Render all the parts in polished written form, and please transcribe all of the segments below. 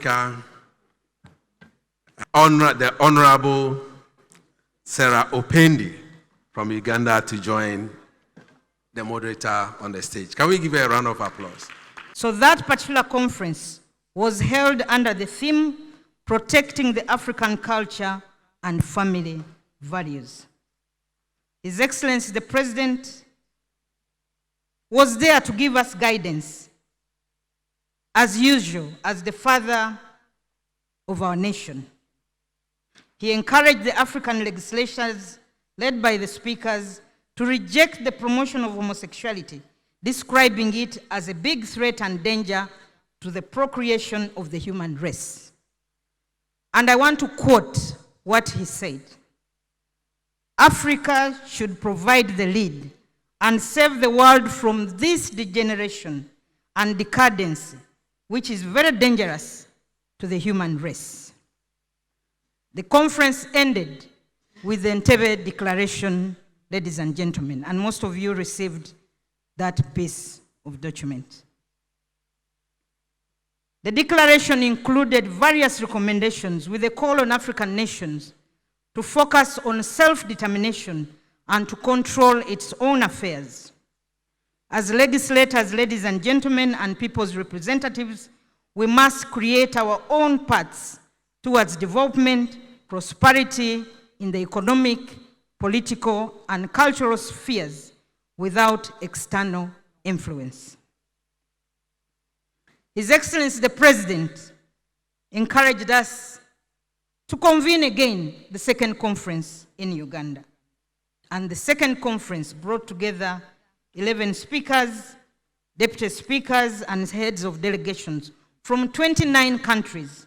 The Honorable Sarah Opendi from Uganda to join the moderator on the stage. Can we give her a round of applause? So that particular conference was held under the theme, Protecting the African Culture and Family Values. His Excellency the President was there to give us guidance, as usual, as the father of our nation. He encouraged the African legislators, led by the speakers, to reject the promotion of homosexuality, describing it as a big threat and danger to the procreation of the human race. And I want to quote what he said. Africa should provide the lead and save the world from this degeneration and decadence, which is very dangerous to the human race. The conference ended with the Entebbe Declaration, ladies and gentlemen, and most of you received that piece of document. The declaration included various recommendations with a call on African nations to focus on self-determination and to control its own affairs. As legislators, ladies and gentlemen, and people's representatives, we must create our own paths towards development, prosperity in the economic, political, and cultural spheres without external influence. His Excellency the President encouraged us to convene again the second conference in Uganda. And the second conference brought together 11 speakers, deputy speakers, and heads of delegations from 29 countries.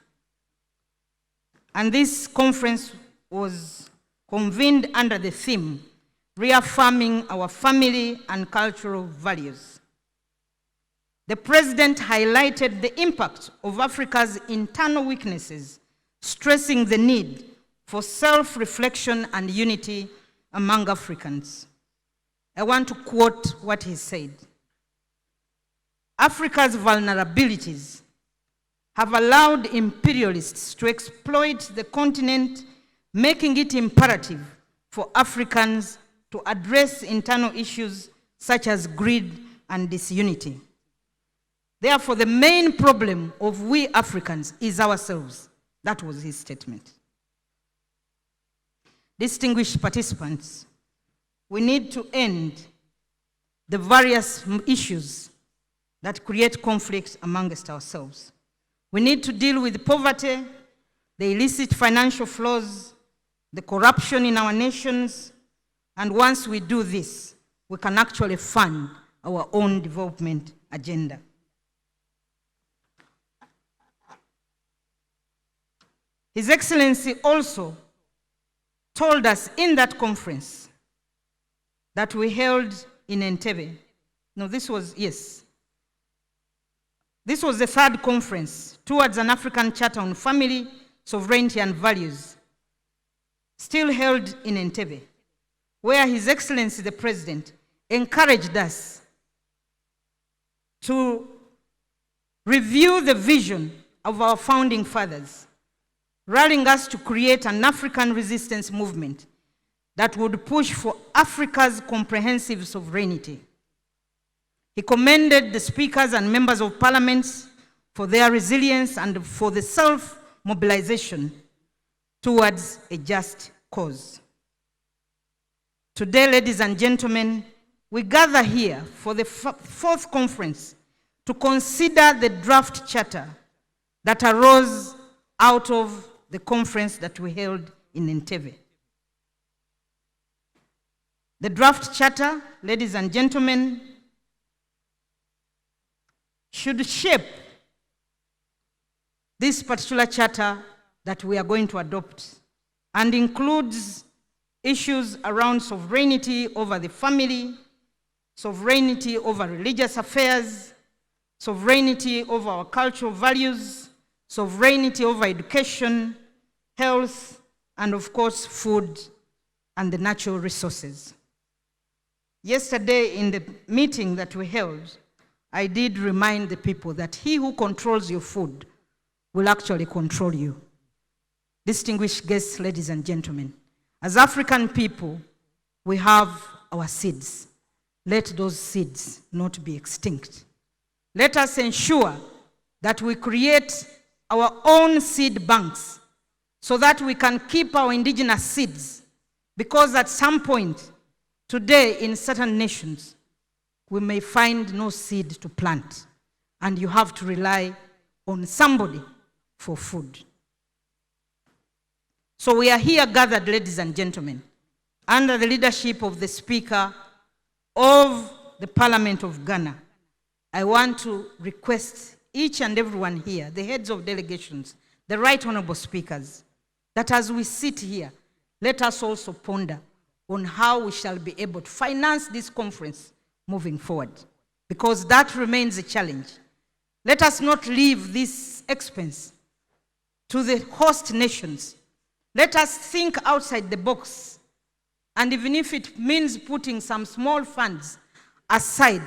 And this conference was convened under the theme, Reaffirming Our Family and Cultural Values. The President highlighted the impact of Africa's internal weaknesses, stressing the need for self-reflection and unity among Africans. I want to quote what he said. Africa's vulnerabilities have allowed imperialists to exploit the continent, making it imperative for Africans to address internal issues such as greed and disunity. Therefore, the main problem of we Africans is ourselves. That was his statement. Distinguished participants, we need to end the various issues that create conflicts amongst ourselves. We need to deal with poverty, the illicit financial flows, the corruption in our nations, and once we do this, we can actually fund our own development agenda. His Excellency also told us in that conference that we held in Entebbe. No, this was the third conference towards an African Charter on Family, Sovereignty and Values, still held in Entebbe, where His Excellency the President encouraged us to review the vision of our founding fathers, rallying us to create an African resistance movement that would push for Africa's comprehensive sovereignty. He commended the speakers and members of parliaments for their resilience and for the self-mobilization towards a just cause. Today, ladies and gentlemen, we gather here for the fourth conference to consider the draft charter that arose out of the conference that we held in Entebbe. The draft charter, ladies and gentlemen, should shape this particular charter that we are going to adopt and includes issues around sovereignty over the family, sovereignty over religious affairs, sovereignty over our cultural values, sovereignty over education, health, and of course, food and the natural resources. Yesterday, in the meeting that we held, I did remind the people that he who controls your food will actually control you. Distinguished guests, ladies and gentlemen, as African people, we have our seeds. Let those seeds not be extinct. Let us ensure that we create our own seed banks so that we can keep our indigenous seeds, because at some point today in certain nations, we may find no seed to plant, and you have to rely on somebody for food. So we are here gathered, ladies and gentlemen, under the leadership of the Speaker of the Parliament of Ghana. I want to request each and everyone here, the heads of delegations, the right honorable speakers, that as we sit here, let us also ponder on how we shall be able to finance this conference moving forward, because that remains a challenge. Let us not leave this expense to the host nations. Let us think outside the box, and even if it means putting some small funds aside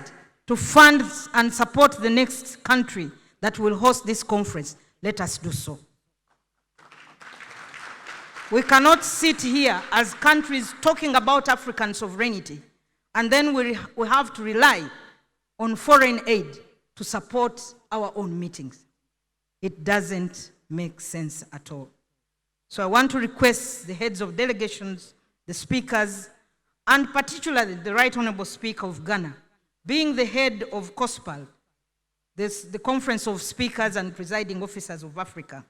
to fund and support the next country that will host this conference, let us do so. We cannot sit here as countries talking about African sovereignty, and then we have to rely on foreign aid to support our own meetings. It doesn't make sense at all. So I want to request the heads of delegations, the speakers, and particularly the Right Honorable Speaker of Ghana, being the head of COSPAL, the Conference of Speakers and Presiding Officers of Africa,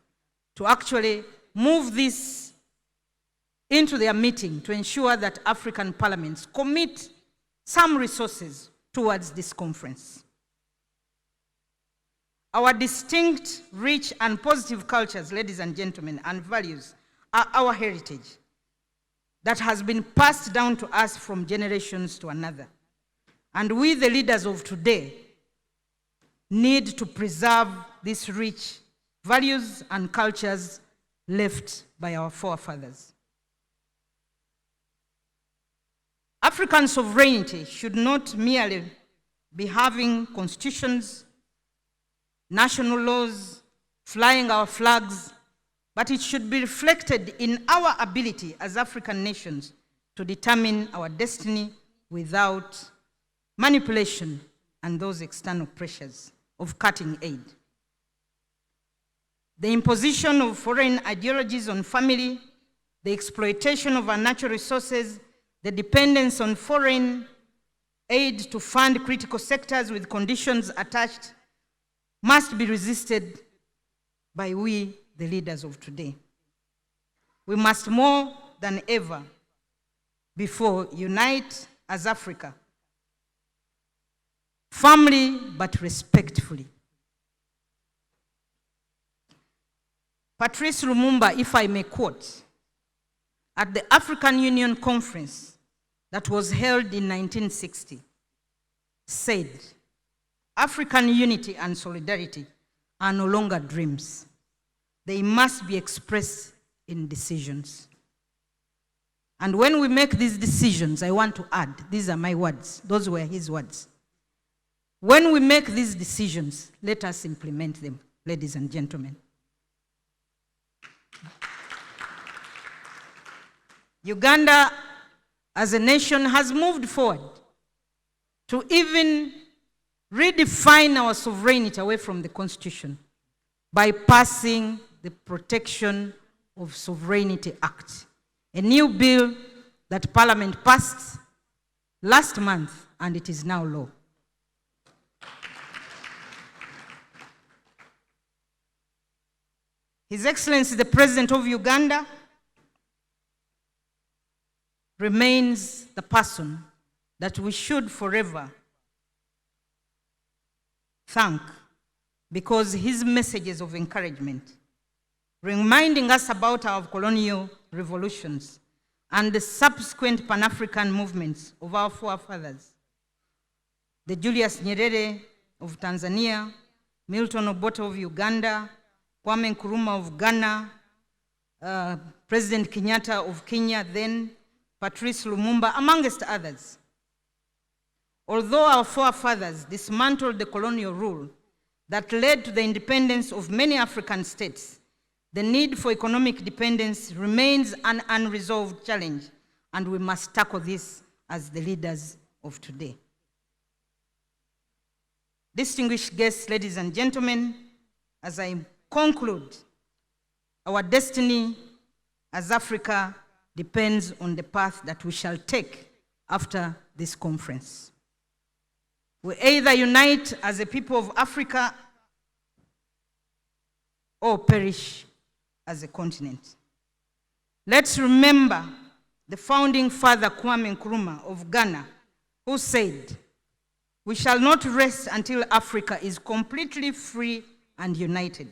to actually move this into their meeting to ensure that African parliaments commit some resources towards this conference. Our distinct, rich, and positive cultures, ladies and gentlemen, and values are our heritage that has been passed down to us from generations to another. And we, the leaders of today, need to preserve these rich values and cultures left by our forefathers. African sovereignty should not merely be having constitutions, national laws, flying our flags, but it should be reflected in our ability as African nations to determine our destiny without manipulation and those external pressures of cutting aid. The imposition of foreign ideologies on family, the exploitation of our natural resources, the dependence on foreign aid to fund critical sectors with conditions attached must be resisted by we, the leaders of today. We must more than ever before unite as Africa, firmly but respectfully. Patrice Lumumba, if I may quote, at the African Union Conference that was held in 1960, said, "African unity and solidarity are no longer dreams. They must be expressed in decisions." And when we make these decisions, I want to add, these are my words, those were his words. When we make these decisions, let us implement them, ladies and gentlemen. Uganda, as a nation, has moved forward to even redefine our sovereignty away from the Constitution by passing the Protection of Sovereignty Act, a new bill that Parliament passed last month, and it is now law. His Excellency, the President of Uganda, remains the person that we should forever thank, because his messages of encouragement, reminding us about our colonial revolutions and the subsequent Pan-African movements of our forefathers, the Julius Nyerere of Tanzania, Milton Obote of Uganda, Kwame Nkrumah of Ghana, President Kenyatta of Kenya then, Patrice Lumumba, amongst others. Although our forefathers dismantled the colonial rule, that led to the independence of many African states, the need for economic dependence remains an unresolved challenge, and we must tackle this as the leaders of today. Distinguished guests, ladies and gentlemen, as I conclude, our destiny as Africa depends on the path that we shall take after this conference. We either unite as a people of Africa or perish as a continent. Let's remember the founding father Kwame Nkrumah of Ghana, who said, "We shall not rest until Africa is completely free and united."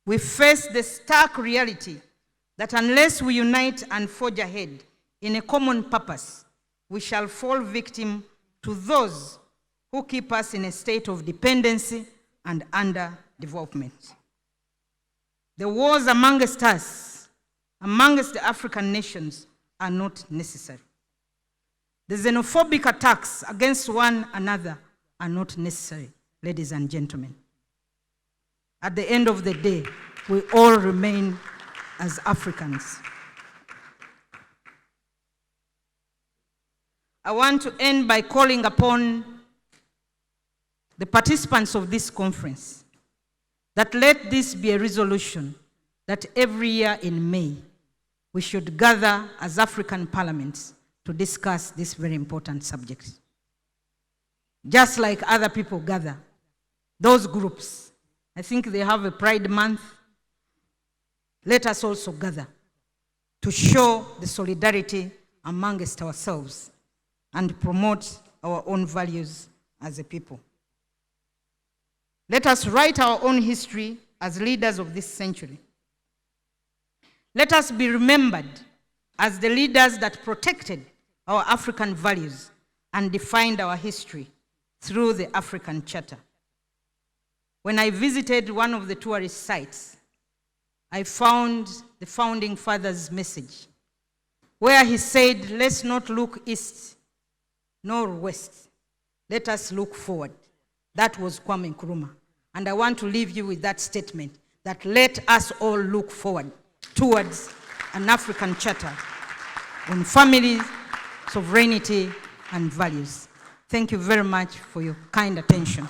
We face the stark reality that unless we unite and forge ahead in a common purpose, we shall fall victim to those who keep us in a state of dependency and underdevelopment. The wars amongst us, amongst the African nations, are not necessary. The xenophobic attacks against one another are not necessary, ladies and gentlemen. At the end of the day, we all remain as Africans. I want to end by calling upon the participants of this conference that let this be a resolution that every year in May, we should gather as African parliaments to discuss this very important subject. Just like other people gather, those groups, I think they have a Pride Month. Let us also gather to show the solidarity amongst ourselves and promote our own values as a people. Let us write our own history as leaders of this century. Let us be remembered as the leaders that protected our African values and defined our history through the African Charter. When I visited one of the tourist sites, I found the founding father's message, where he said, "Let's not look east nor west. Let us look forward." That was Kwame Nkrumah. And I want to leave you with that statement, that let us all look forward towards an African Charter on family, sovereignty, and values. Thank you very much for your kind attention.